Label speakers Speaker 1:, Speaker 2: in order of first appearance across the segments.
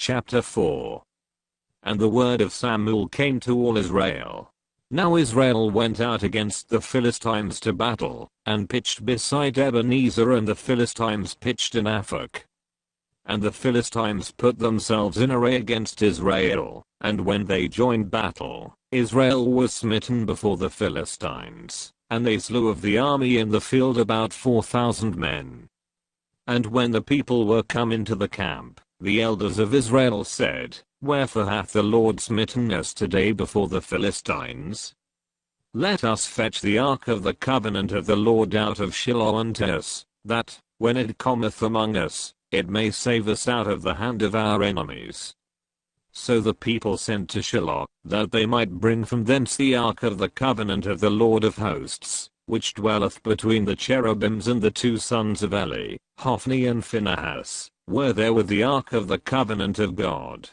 Speaker 1: Chapter 4. And the word of Samuel came to all Israel. Now Israel went out against the Philistines to battle, and pitched beside Ebenezer, and the Philistines pitched in Aphek. And the Philistines put themselves in array against Israel, and when they joined battle, Israel was smitten before the Philistines, and they slew of the army in the field about 4,000 men. And when the people were come into the camp, the elders of Israel said, Wherefore hath the Lord smitten us today before the Philistines? Let us fetch the ark of the covenant of the Lord out of Shiloh unto us, that, when it cometh among us, it may save us out of the hand of our enemies. So the people sent to Shiloh, that they might bring from thence the ark of the covenant of the Lord of hosts, which dwelleth between the cherubims, and the two sons of Eli, Hophni and Phinehas, were there with the ark of the covenant of God.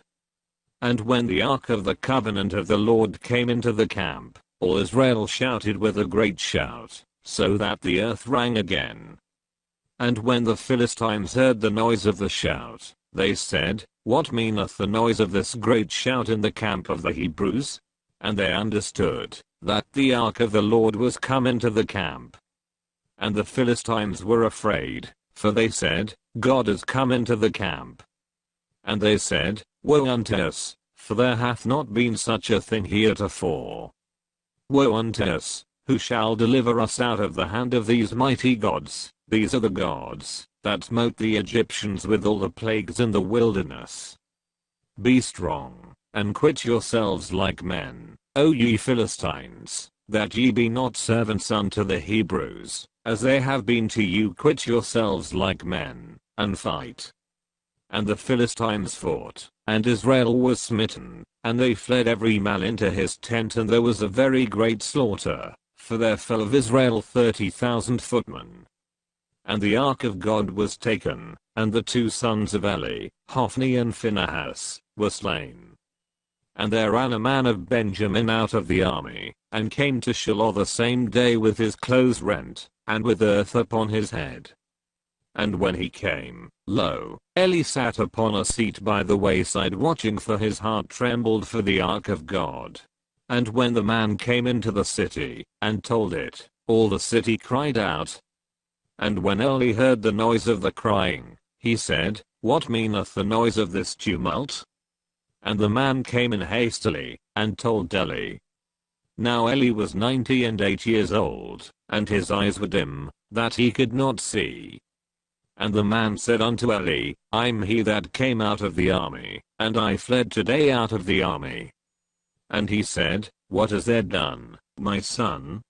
Speaker 1: And when the ark of the covenant of the Lord came into the camp, all Israel shouted with a great shout, so that the earth rang again. And when the Philistines heard the noise of the shout, they said, What meaneth the noise of this great shout in the camp of the Hebrews? And they understood that the ark of the Lord was come into the camp. And the Philistines were afraid, for they said, God is come into the camp. And they said, Woe unto us, for there hath not been such a thing heretofore. Woe unto us, who shall deliver us out of the hand of these mighty gods? These are the gods that smote the Egyptians with all the plagues in the wilderness. Be strong, and quit yourselves like men, O ye Philistines, that ye be not servants unto the Hebrews, as they have been to you. Quit yourselves like men, and fight. And the Philistines fought, and Israel was smitten, and they fled every man into his tent, and there was a very great slaughter, for there fell of Israel 30,000 footmen. And the ark of God was taken, and the two sons of Eli, Hophni and Phinehas, were slain. And there ran a man of Benjamin out of the army, and came to Shiloh the same day with his clothes rent, and with earth upon his head. And when he came, lo, Eli sat upon a seat by the wayside watching, for his heart trembled for the ark of God. And when the man came into the city, and told it, all the city cried out. And when Eli heard the noise of the crying, he said, What meaneth the noise of this tumult? And the man came in hastily, and told Eli. Now Eli was 98 years old, and his eyes were dim, that he could not see. And the man said unto Eli, I'm he that came out of the army, and I fled today out of the army. And he said, What is there done, my son?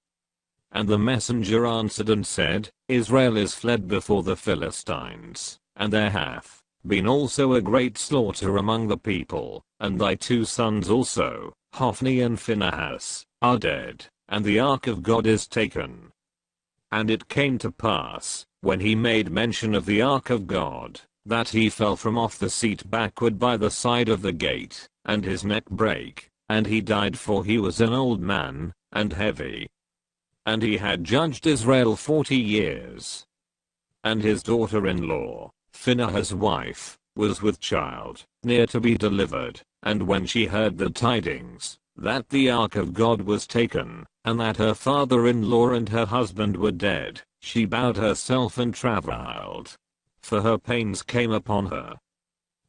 Speaker 1: And the messenger answered and said, Israel is fled before the Philistines, and there hath been also a great slaughter among the people, and thy two sons also, Hophni and Phinehas, are dead, and the ark of God is taken. And it came to pass, when he made mention of the ark of God, that he fell from off the seat backward by the side of the gate, and his neck brake, and he died, for he was an old man, and heavy. And he had judged Israel 40 years. And his daughter-in-law, Phinehas' wife, was with child, near to be delivered, and when she heard the tidings, that the ark of God was taken, and that her father-in-law and her husband were dead, she bowed herself and travailed, for her pains came upon her.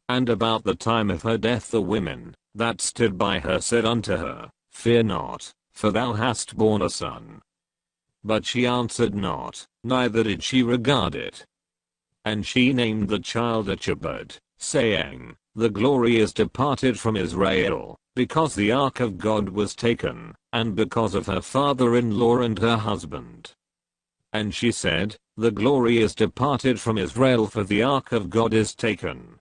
Speaker 1: And about the time of her death the women that stood by her said unto her, Fear not, for thou hast borne a son. But she answered not, neither did she regard it. And she named the child Ichabod, saying, The glory is departed from Israel, because the ark of God was taken, and because of her father-in-law and her husband. And she said, The glory is departed from Israel, for the ark of God is taken.